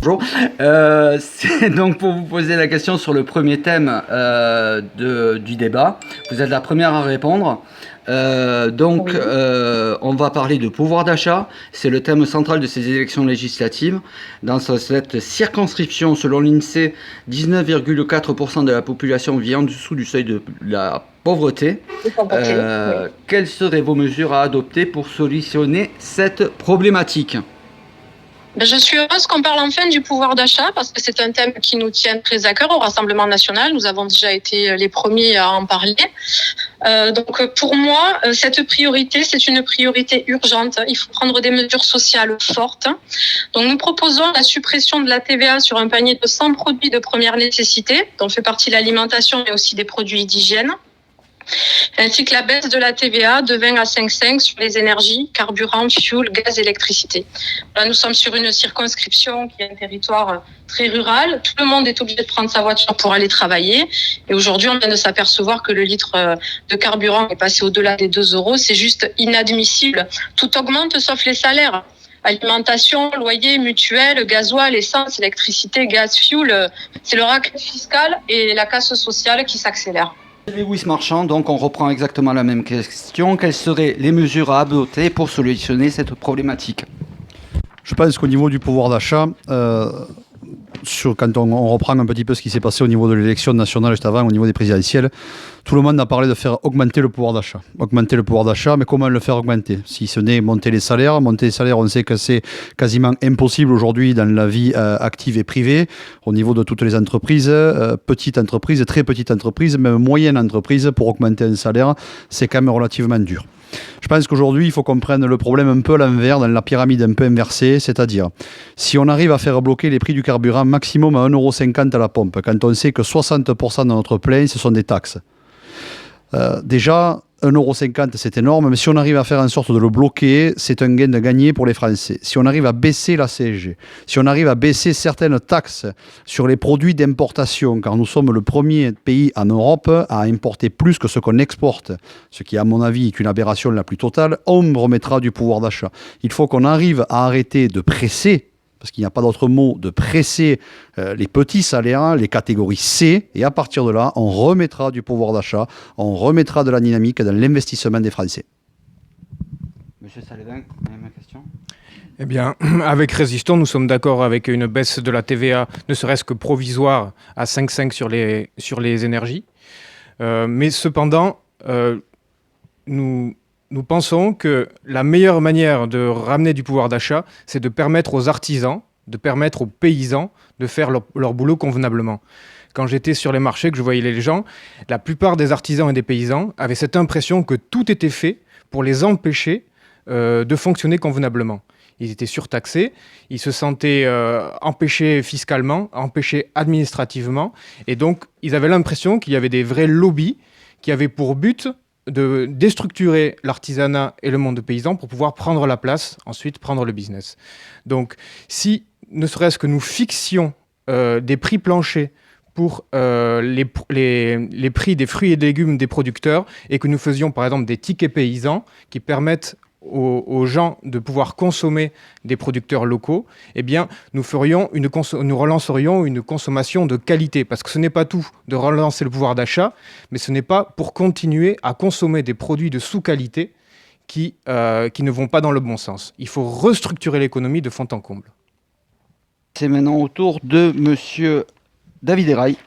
Bonjour. C'est donc pour vous poser la question sur le premier thème du débat. Vous êtes la première à répondre. Oui. On va parler de pouvoir d'achat. C'est le thème central de ces élections législatives. Dans cette circonscription, selon l'INSEE, 19,4% de la population vit en dessous du seuil de la pauvreté. Oui. Quelles seraient vos mesures à adopter pour solutionner cette problématique ? Je suis heureuse qu'on parle enfin du pouvoir d'achat parce que c'est un thème qui nous tient très à cœur au Rassemblement national. Nous avons déjà été les premiers à en parler. Donc pour moi, cette priorité, c'est une priorité urgente. Il faut prendre des mesures sociales fortes. Donc nous proposons la suppression de la TVA sur un panier de 100 produits de première nécessité, dont fait partie l'alimentation mais aussi des produits d'hygiène, ainsi que la baisse de la TVA de 20 à 5,5 sur les énergies, carburant, fuel, gaz, électricité. Là, nous sommes sur une circonscription qui est un territoire très rural. Tout le monde est obligé de prendre sa voiture pour aller travailler. Et aujourd'hui, on vient de s'apercevoir que le litre de carburant est passé au-delà des 2 €. C'est juste inadmissible. Tout augmente sauf les salaires. Alimentation, loyer, mutuelle, gasoil, essence, électricité, gaz, fuel. C'est le racket fiscal et la casse sociale qui s'accélère. Lewis Marchand, donc on reprend exactement la même question. Quelles seraient les mesures à adopter pour solutionner cette problématique ? Je pense qu'au niveau du pouvoir d'achat, quand on reprend un petit peu ce qui s'est passé au niveau de l'élection nationale juste avant, au niveau des présidentielles, tout le monde a parlé de faire augmenter le pouvoir d'achat. Augmenter le pouvoir d'achat, mais comment le faire augmenter ? Si ce n'est monter les salaires. Monter les salaires, on sait que c'est quasiment impossible aujourd'hui dans la vie active et privée, au niveau de toutes les entreprises, petites entreprises, très petites entreprises, même moyennes entreprises, pour augmenter un salaire, c'est quand même relativement dur. Je pense qu'aujourd'hui, il faut qu'on prenne le problème un peu à l'envers, dans la pyramide un peu inversée, c'est-à-dire, si on arrive à faire bloquer les prix du carburant maximum à 1,50 € à la pompe, quand on sait que 60% de notre plein, ce sont des taxes. Déjà, 1,50 €, c'est énorme, mais si on arrive à faire en sorte de le bloquer, c'est un gain de gagner pour les Français. Si on arrive à baisser la CSG, si on arrive à baisser certaines taxes sur les produits d'importation, car nous sommes le premier pays en Europe à importer plus que ce qu'on exporte, ce qui, à mon avis, est une aberration la plus totale, on remettra du pouvoir d'achat. Il faut qu'on arrive à arrêter de presser, parce qu'il n'y a pas d'autre mot, de presser les petits salaires, les catégories C, et à partir de là, on remettra du pouvoir d'achat, on remettra de la dynamique dans l'investissement des Français. Monsieur Salévin, même question ? Eh bien, avec Résistons, nous sommes d'accord avec une baisse de la TVA, ne serait-ce que provisoire, à 5,5 € sur les énergies. Mais cependant, nous pensons que la meilleure manière de ramener du pouvoir d'achat, c'est de permettre aux artisans, de permettre aux paysans de faire leur boulot convenablement. Quand j'étais sur les marchés, que je voyais les gens, la plupart des artisans et des paysans avaient cette impression que tout était fait pour les empêcher de fonctionner convenablement. Ils étaient surtaxés, ils se sentaient empêchés fiscalement, empêchés administrativement, et donc ils avaient l'impression qu'il y avait des vrais lobbies qui avaient pour but de déstructurer l'artisanat et le monde paysan pour pouvoir prendre la place, ensuite prendre le business. Donc, si ne serait-ce que nous fixions des prix planchers pour les prix des fruits et des légumes des producteurs et que nous faisions par exemple des tickets paysans qui permettent aux gens de pouvoir consommer des producteurs locaux, eh bien, nous relancerions une consommation de qualité. Parce que ce n'est pas tout de relancer le pouvoir d'achat, mais ce n'est pas pour continuer à consommer des produits de sous-qualité qui ne vont pas dans le bon sens. Il faut restructurer l'économie de fond en comble. C'est maintenant au tour de monsieur David Eraille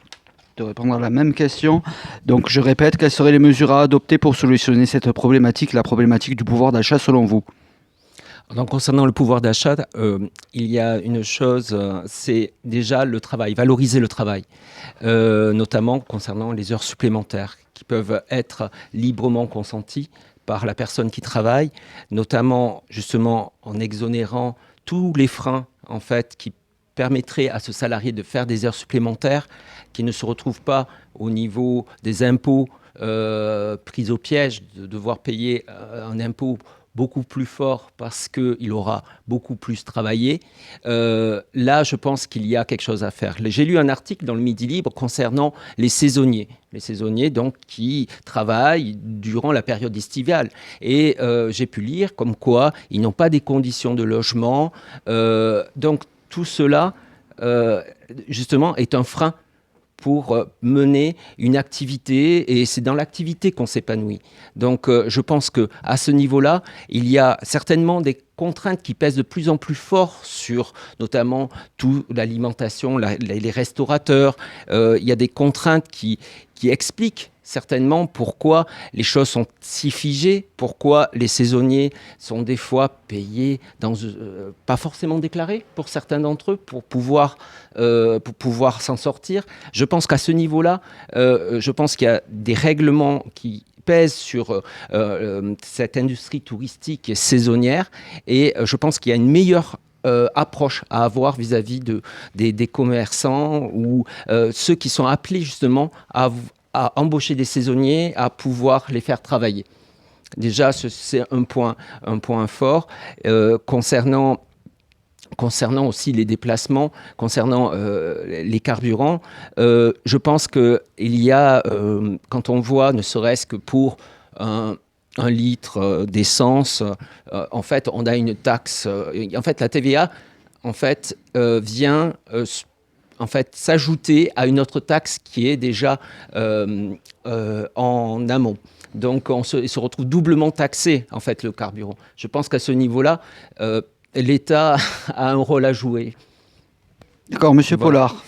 de répondre à la même question. Donc, je répète, quelles seraient les mesures à adopter pour solutionner cette problématique, la problématique du pouvoir d'achat selon vous ? Donc, concernant le pouvoir d'achat, il y a une chose, c'est déjà le travail, valoriser le travail, notamment concernant les heures supplémentaires qui peuvent être librement consenties par la personne qui travaille, notamment justement en exonérant tous les freins en fait qui permettrait à ce salarié de faire des heures supplémentaires, qui ne se retrouve pas au niveau des impôts pris au piège, de devoir payer un impôt beaucoup plus fort parce qu'il aura beaucoup plus travaillé. Là, je pense qu'il y a quelque chose à faire. J'ai lu un article dans le Midi Libre concernant les saisonniers. Les saisonniers, donc, qui travaillent durant la période estivale. Et j'ai pu lire comme quoi ils n'ont pas des conditions de logement. Donc, tout cela justement, est un frein pour mener une activité, et c'est dans l'activité qu'on s'épanouit. Donc je pense qu'à ce niveau-là, il y a certainement des contraintes qui pèsent de plus en plus fort sur notamment toute l'alimentation, les restaurateurs. Il y a des contraintes qui expliquent certainement pourquoi les choses sont si figées, pourquoi les saisonniers sont des fois payés, pas forcément déclarés pour certains d'entre eux, pour pouvoir s'en sortir. Je pense qu'à ce niveau-là, je pense qu'il y a des règlements qui pèsent sur cette industrie touristique et saisonnière, et je pense qu'il y a une meilleure approche à avoir vis-à-vis des commerçants ou ceux qui sont appelés justement à embaucher des saisonniers, à pouvoir les faire travailler. Déjà, c'est un point fort. Concernant aussi les déplacements, concernant les carburants, je pense qu'il y a, quand on voit, ne serait-ce que pour un litre d'essence, en fait, on a une taxe. En fait, la TVA, en fait, vient s'ajouter à une autre taxe qui est déjà en amont. Donc, il se retrouve doublement taxé, en fait, le carburant. Je pense qu'à ce niveau-là, l'État a un rôle à jouer. D'accord, Monsieur Pollard.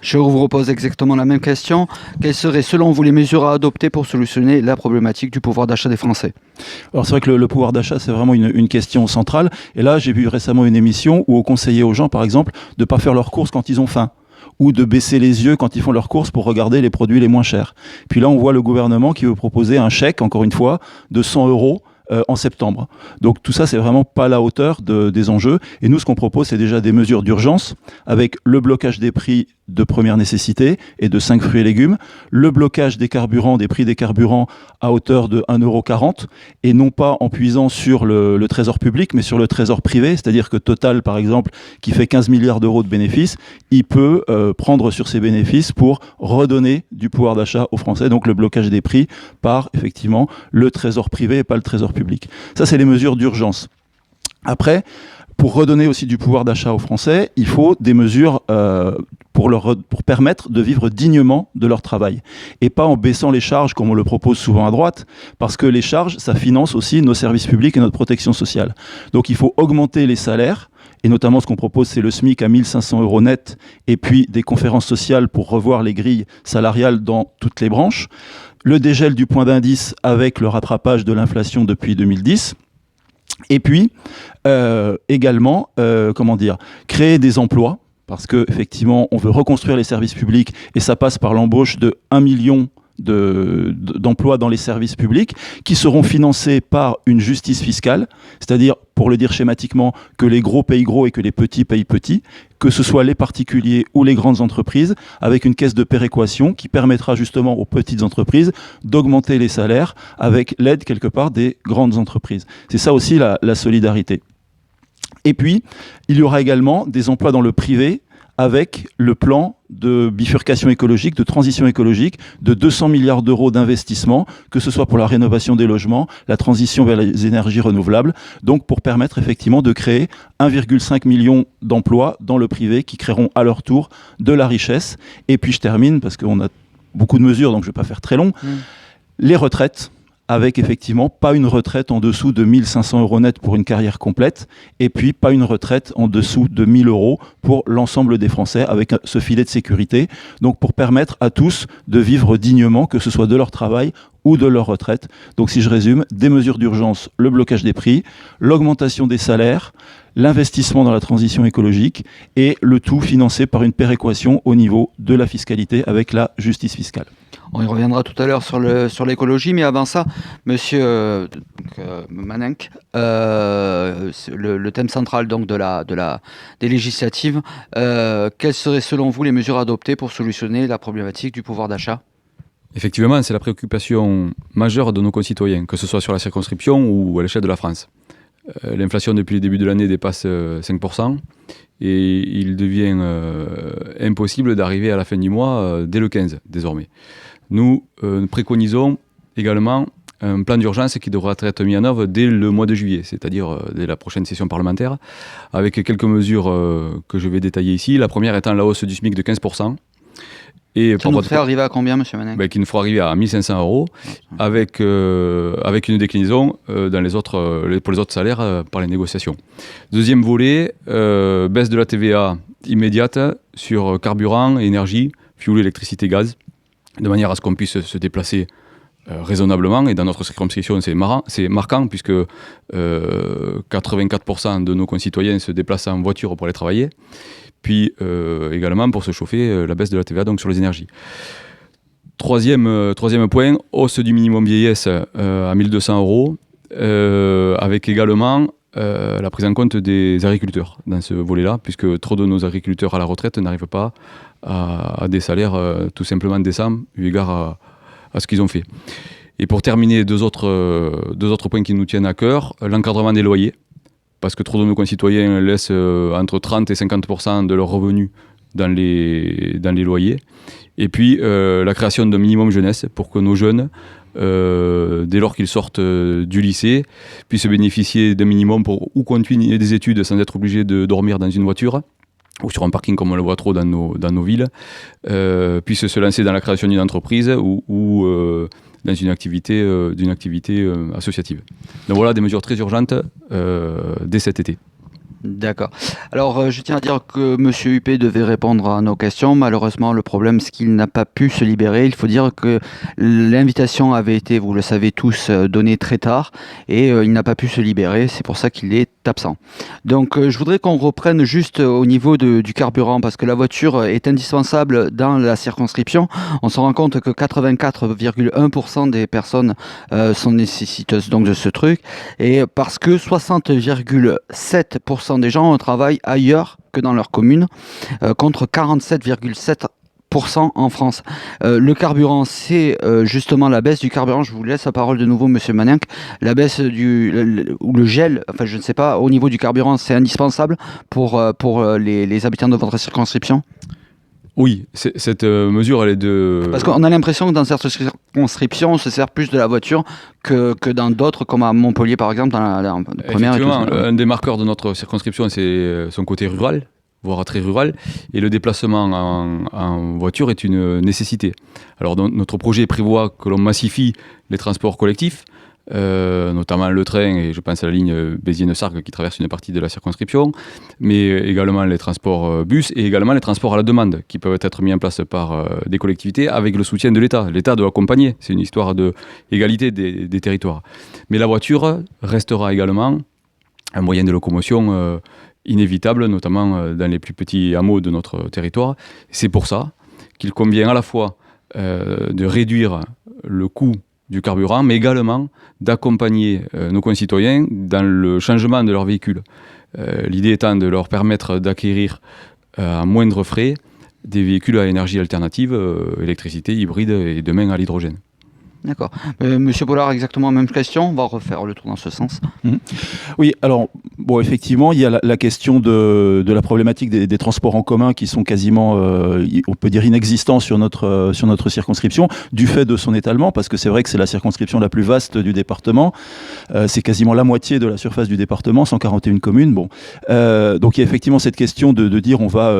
Je vous repose exactement la même question. Quelles seraient, selon vous, les mesures à adopter pour solutionner la problématique du pouvoir d'achat des Français ? Alors c'est vrai que le pouvoir d'achat, c'est vraiment une question centrale. Et là, j'ai vu récemment une émission où on conseillait aux gens, par exemple, de ne pas faire leurs courses quand ils ont faim, ou de baisser les yeux quand ils font leurs courses pour regarder les produits les moins chers. Puis là, on voit le gouvernement qui veut proposer un chèque, encore une fois, de 100 € en septembre. Donc tout ça, c'est vraiment pas à la hauteur des enjeux. Et nous, ce qu'on propose, c'est déjà des mesures d'urgence avec le blocage des prix de première nécessité et de 5 fruits et légumes, le blocage des carburants, des prix des carburants à hauteur de 1,40 € et non pas en puisant sur le trésor public, mais sur le trésor privé, c'est-à-dire que Total, par exemple, qui fait 15 milliards d'euros de bénéfices, il peut prendre sur ses bénéfices pour redonner du pouvoir d'achat aux Français, donc le blocage des prix par, effectivement, le trésor privé et pas le trésor public. Ça, c'est les mesures d'urgence. Après, pour redonner aussi du pouvoir d'achat aux Français, il faut des mesures pour permettre de vivre dignement de leur travail. Et pas en baissant les charges comme on le propose souvent à droite, parce que les charges, ça finance aussi nos services publics et notre protection sociale. Donc il faut augmenter les salaires, et notamment ce qu'on propose, c'est le SMIC à 1 500 € net, et puis des conférences sociales pour revoir les grilles salariales dans toutes les branches. Le dégel du point d'indice avec le rattrapage de l'inflation depuis 2010. Et puis, également, créer des emplois, parce qu'effectivement, on veut reconstruire les services publics, et ça passe par l'embauche de 1 million d'emplois dans les services publics, qui seront financés par une justice fiscale, c'est-à-dire, pour le dire schématiquement, que les gros payent gros et que les petits payent petits, que ce soit les particuliers ou les grandes entreprises, avec une caisse de péréquation qui permettra justement aux petites entreprises d'augmenter les salaires avec l'aide quelque part des grandes entreprises. C'est ça aussi la solidarité. Et puis, il y aura également des emplois dans le privé avec le plan de bifurcation écologique, de transition écologique, de 200 milliards d'euros d'investissement, que ce soit pour la rénovation des logements, la transition vers les énergies renouvelables, donc pour permettre effectivement de créer 1,5 million d'emplois dans le privé qui créeront à leur tour de la richesse. Et puis je termine, parce qu'on a beaucoup de mesures, donc je ne vais pas faire très long. Les retraites, avec effectivement pas une retraite en dessous de 1 500 € net pour une carrière complète, et puis pas une retraite en dessous de 1 000 € pour l'ensemble des Français, avec ce filet de sécurité, donc pour permettre à tous de vivre dignement, que ce soit de leur travail ou de leur retraite. Donc si je résume, des mesures d'urgence, le blocage des prix, l'augmentation des salaires, l'investissement dans la transition écologique, et le tout financé par une péréquation au niveau de la fiscalité avec la justice fiscale. On y reviendra tout à l'heure sur l'écologie, mais avant ça, monsieur Manenc, le thème central donc des législatives, quelles seraient selon vous les mesures adoptées pour solutionner la problématique du pouvoir d'achat ? Effectivement, c'est la préoccupation majeure de nos concitoyens, que ce soit sur la circonscription ou à l'échelle de la France. L'inflation depuis le début de l'année dépasse 5%, et il devient impossible d'arriver à la fin du mois dès le 15 désormais. Nous préconisons également un plan d'urgence qui devra être mis en œuvre dès le mois de juillet, c'est-à-dire dès la prochaine session parlementaire, avec quelques mesures que je vais détailler ici. La première étant la hausse du SMIC de 15%. Et Ça nous fait arriver à combien, monsieur Manin? qui nous fera arriver à 1 500 €, avec une déclinaison pour les autres salaires par les négociations. Deuxième volet, baisse de la TVA immédiate sur carburant, énergie, fioul, électricité, gaz, de manière à ce qu'on puisse se déplacer raisonnablement. Et dans notre circonscription, c'est marquant, puisque 84% de nos concitoyens se déplacent en voiture pour aller travailler. Puis également pour se chauffer, la baisse de la TVA donc sur les énergies. Troisième point, hausse du minimum vieillesse à 1 200 €, avec également la prise en compte des agriculteurs dans ce volet-là, puisque trop de nos agriculteurs à la retraite n'arrivent pas à des salaires tout simplement décents, eu égard à ce qu'ils ont fait. Et pour terminer, deux autres points qui nous tiennent à cœur, l'encadrement des loyers, parce que trop de nos concitoyens laissent entre 30 et 50% de leurs revenus dans les loyers. Et puis la création d'un minimum jeunesse pour que nos jeunes, dès lors qu'ils sortent du lycée, puissent bénéficier d'un minimum pour ou continuer des études sans être obligés de dormir dans une voiture ou sur un parking comme on le voit trop dans nos villes, puissent se lancer dans la création d'une entreprise ou dans une activité associative. Donc voilà des mesures très urgentes dès cet été. D'accord. Alors, je tiens à dire que M. Huppé devait répondre à nos questions. Malheureusement, le problème, c'est qu'il n'a pas pu se libérer. Il faut dire que l'invitation avait été, vous le savez tous, donnée très tard et il n'a pas pu se libérer. C'est pour ça qu'il est absent. Donc, je voudrais qu'on reprenne juste au niveau du carburant parce que la voiture est indispensable dans la circonscription. On se rend compte que 84,1% des personnes sont nécessiteuses donc de ce truc et parce que 60,7% des gens travaillent ailleurs que dans leur commune, contre 47,7% en France. Le carburant, c'est justement la baisse du carburant. Je vous laisse la parole de nouveau, monsieur Maninck. La baisse ou le gel, enfin je ne sais pas, au niveau du carburant, c'est indispensable pour les habitants de votre circonscription? Oui, cette mesure, elle est de... Parce qu'on a l'impression que dans certaines circonscriptions, on se sert plus de la voiture que dans d'autres, comme à Montpellier par exemple, dans la première. Effectivement, un des marqueurs de notre circonscription, c'est son côté rural, voire très rural, et le déplacement en voiture est une nécessité. Alors notre projet prévoit que l'on massifie les transports collectifs, notamment le train, et je pense à la ligne Béziers-Sargues qui traverse une partie de la circonscription, mais également les transports bus et également les transports à la demande qui peuvent être mis en place par des collectivités avec le soutien de l'État. L'État doit accompagner, c'est une histoire d'égalité des territoires. Mais la voiture restera également un moyen de locomotion inévitable, notamment dans les plus petits hameaux de notre territoire. C'est pour ça qu'il convient à la fois de réduire le coût du carburant, mais également d'accompagner nos concitoyens dans le changement de leur véhicule. L'idée étant de leur permettre d'acquérir à moindre frais des véhicules à énergie alternative, électricité, hybride et demain à l'hydrogène. D'accord. Monsieur Bollard, exactement la même question. On va refaire le tour dans ce sens. Oui, alors, bon, effectivement, il y a la question de la problématique des transports en commun qui sont quasiment, on peut dire, inexistants sur notre circonscription, du fait de son étalement, parce que c'est vrai que c'est la circonscription la plus vaste du département. C'est quasiment la moitié de la surface du département, 141 communes. Bon. Donc il y a effectivement cette question de dire on va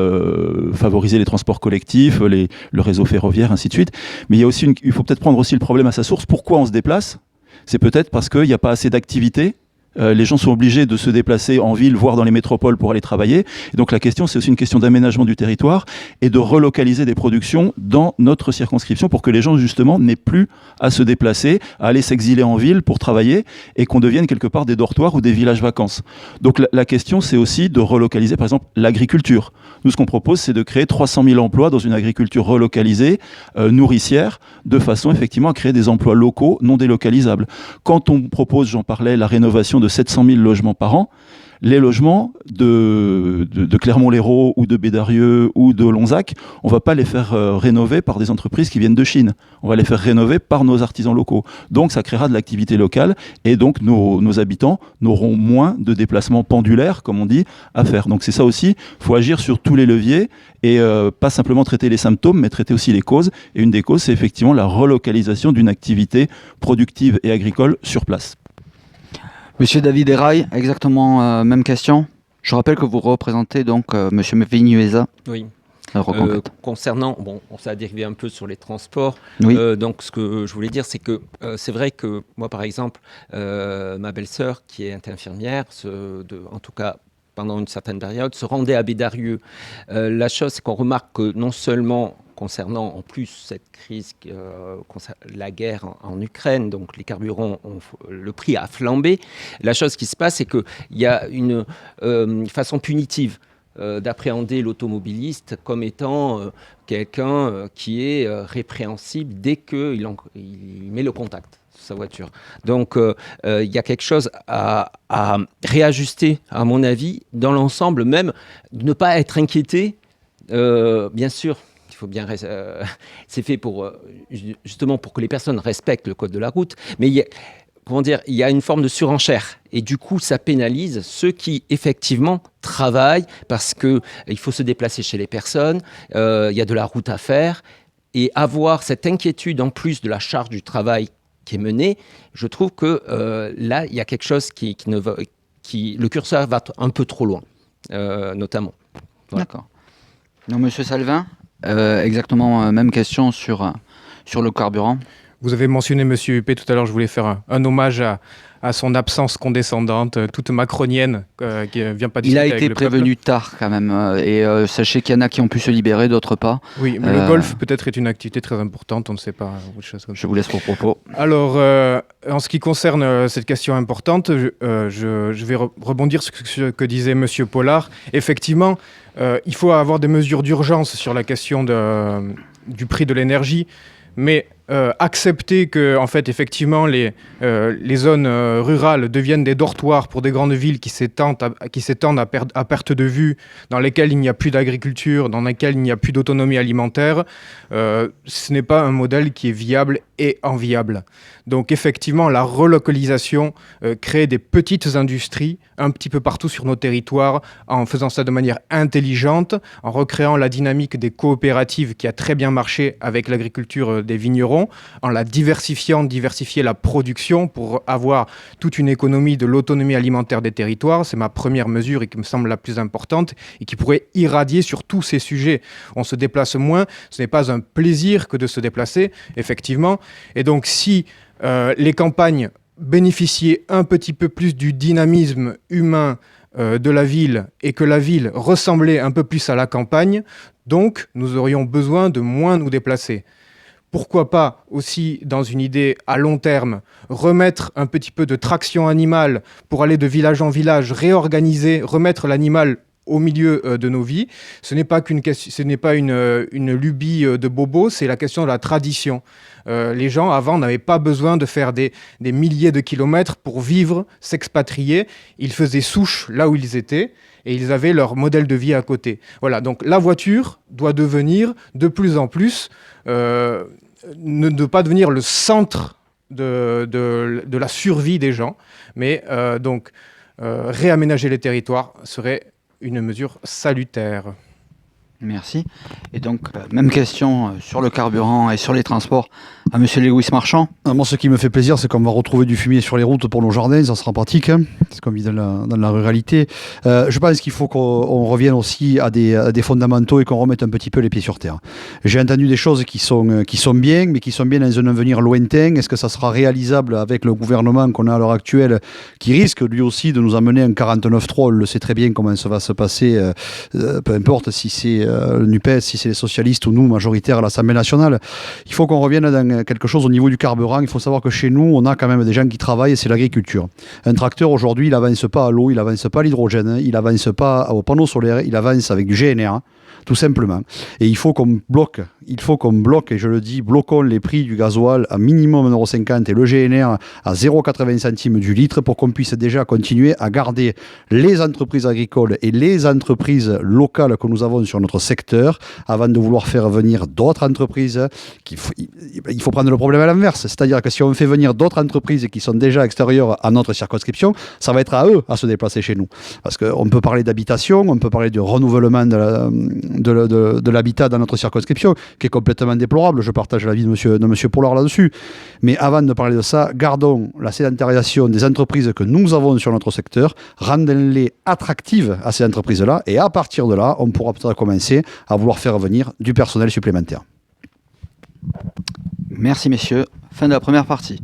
favoriser les transports collectifs, le réseau ferroviaire, ainsi de suite. Mais il y a aussi il faut peut-être prendre aussi le problème à sa source. Pourquoi on se déplace ? C'est peut-être parce qu'il n'y a pas assez d'activités. Les gens sont obligés de se déplacer en ville, voire dans les métropoles pour aller travailler. Et donc la question, c'est aussi une question d'aménagement du territoire et de relocaliser des productions dans notre circonscription pour que les gens, justement, n'aient plus à se déplacer, à aller s'exiler en ville pour travailler et qu'on devienne quelque part des dortoirs ou des villages vacances. Donc la question, c'est aussi de relocaliser, par exemple, l'agriculture. Nous, ce qu'on propose, c'est de créer 300 000 emplois dans une agriculture relocalisée, nourricière, de façon, effectivement, à créer des emplois locaux non délocalisables. Quand on propose, j'en parlais, la rénovation de de 700 000 logements par an. Les logements de Clermont-Lérault ou de Bédarieux ou de Lonzac, on ne va pas les faire rénover par des entreprises qui viennent de Chine. On va les faire rénover par nos artisans locaux. Donc ça créera de l'activité locale et donc nos habitants n'auront moins de déplacements pendulaires, comme on dit, à faire. Donc c'est ça aussi, il faut agir sur tous les leviers et pas simplement traiter les symptômes, mais traiter aussi les causes. Et une des causes, c'est effectivement la relocalisation d'une activité productive et agricole sur place. Monsieur David Eraille, exactement même question. Je rappelle que vous représentez donc Monsieur Vignuesa. Oui. Concernant, bon, ça a dérivé un peu sur les transports. Oui. Donc, ce que je voulais dire, c'est que c'est vrai que moi, par exemple, ma belle-sœur, qui est infirmière, en tout cas pendant une certaine période, se rendait à Bédarieux. La chose, c'est qu'on remarque que non seulement concernant en plus cette crise, la guerre en Ukraine, donc les carburants, le prix a flambé. La chose qui se passe, c'est qu'il y a une façon punitive d'appréhender l'automobiliste comme étant quelqu'un qui est répréhensible dès qu'il met le contact sur sa voiture. Donc il y a quelque chose à réajuster, à mon avis, dans l'ensemble même, ne pas être inquiété, bien sûr. Il faut bien, c'est fait justement pour que les personnes respectent le code de la route, mais il y a une forme de surenchère et du coup ça pénalise ceux qui effectivement travaillent parce qu'il faut se déplacer chez les personnes, il y a de la route à faire et avoir cette inquiétude en plus de la charge du travail qui est menée, je trouve que là il y a quelque chose le curseur va un peu trop loin, notamment. Voilà. D'accord. Donc Monsieur Salvin, exactement même question sur le carburant. Vous avez mentionné M. Huppé tout à l'heure, je voulais faire un hommage à son absence condescendante, toute macronienne, qui ne vient pas discuter avec le peuple. Il a été prévenu tard quand même, et sachez qu'il y en a qui ont pu se libérer, d'autres pas. Oui, mais le golf peut-être est une activité très importante, on ne sait pas. Je vous laisse vos propos. Alors, en ce qui concerne cette question importante, je vais rebondir sur ce que disait M. Pollard. Effectivement, il faut avoir des mesures d'urgence sur la question du prix de l'énergie, mais accepter que, en fait, effectivement, les zones rurales deviennent des dortoirs pour des grandes villes qui s'étendent à perte de vue, dans lesquelles il n'y a plus d'agriculture, dans lesquelles il n'y a plus d'autonomie alimentaire, ce n'est pas un modèle qui est viable et enviable. Donc, effectivement, la relocalisation crée des petites industries un petit peu partout sur nos territoires, en faisant ça de manière intelligente, en recréant la dynamique des coopératives qui a très bien marché avec l'agriculture des vignerons, en la diversifier la production pour avoir toute une économie de l'autonomie alimentaire des territoires. C'est ma première mesure et qui me semble la plus importante et qui pourrait irradier sur tous ces sujets. On se déplace moins, ce n'est pas un plaisir que de se déplacer, effectivement. Et donc si les campagnes bénéficiaient un petit peu plus du dynamisme humain de la ville et que la ville ressemblait un peu plus à la campagne, donc nous aurions besoin de moins nous déplacer. Pourquoi pas aussi, dans une idée à long terme, remettre un petit peu de traction animale pour aller de village en village, réorganiser, remettre l'animal au milieu de nos vies. Ce n'est pas une lubie de bobo, c'est la question de la tradition. Les gens, avant, n'avaient pas besoin de faire des milliers de kilomètres pour vivre, s'expatrier. Ils faisaient souche là où ils étaient et ils avaient leur modèle de vie à côté. Voilà, donc la voiture doit devenir de plus en plus, ne pas devenir le centre de la survie des gens, mais réaménager les territoires serait une mesure salutaire. Merci. Et donc, même question sur le carburant et sur les transports à Monsieur Lewis Marchand. Moi, ce qui me fait plaisir, c'est qu'on va retrouver du fumier sur les routes pour nos jardins, ça sera pratique, c'est comme dit dans la ruralité. Je pense qu'il faut qu'on revienne aussi à des fondamentaux et qu'on remette un petit peu les pieds sur terre. J'ai entendu des choses qui sont bien, mais qui sont bien dans un avenir lointain. Est-ce que ça sera réalisable avec le gouvernement qu'on a à l'heure actuelle, qui risque lui aussi de nous amener un 49-3? On le sait très bien comment ça va se passer, peu importe si c'est le NUPES, si c'est les socialistes ou nous, majoritaires à l'Assemblée nationale. Il faut qu'on revienne dans quelque chose au niveau du carburant. Il faut savoir que chez nous, on a quand même des gens qui travaillent et c'est l'agriculture. Un tracteur, aujourd'hui, il avance pas à l'eau, il avance pas à l'hydrogène, il avance pas aux panneaux solaires, il avance avec du GNR. tout simplement. Et il faut qu'on bloque, et je le dis, bloquons les prix du gasoil à minimum 1,50 € et le GNR à 0,80 centimes du litre pour qu'on puisse déjà continuer à garder les entreprises agricoles et les entreprises locales que nous avons sur notre secteur avant de vouloir faire venir d'autres entreprises. Il faut prendre le problème à l'inverse, c'est-à-dire que si on fait venir d'autres entreprises qui sont déjà extérieures à notre circonscription, ça va être à eux à se déplacer chez nous. Parce qu'on peut parler d'habitation, on peut parler du renouvellement de l'habitat dans notre circonscription, qui est complètement déplorable. Je partage l'avis de monsieur Pollard là-dessus. Mais avant de parler de ça, gardons la sédentarisation des entreprises que nous avons sur notre secteur, rendons-les attractives à ces entreprises-là, et à partir de là, on pourra peut-être commencer à vouloir faire venir du personnel supplémentaire. Merci messieurs. Fin de la première partie.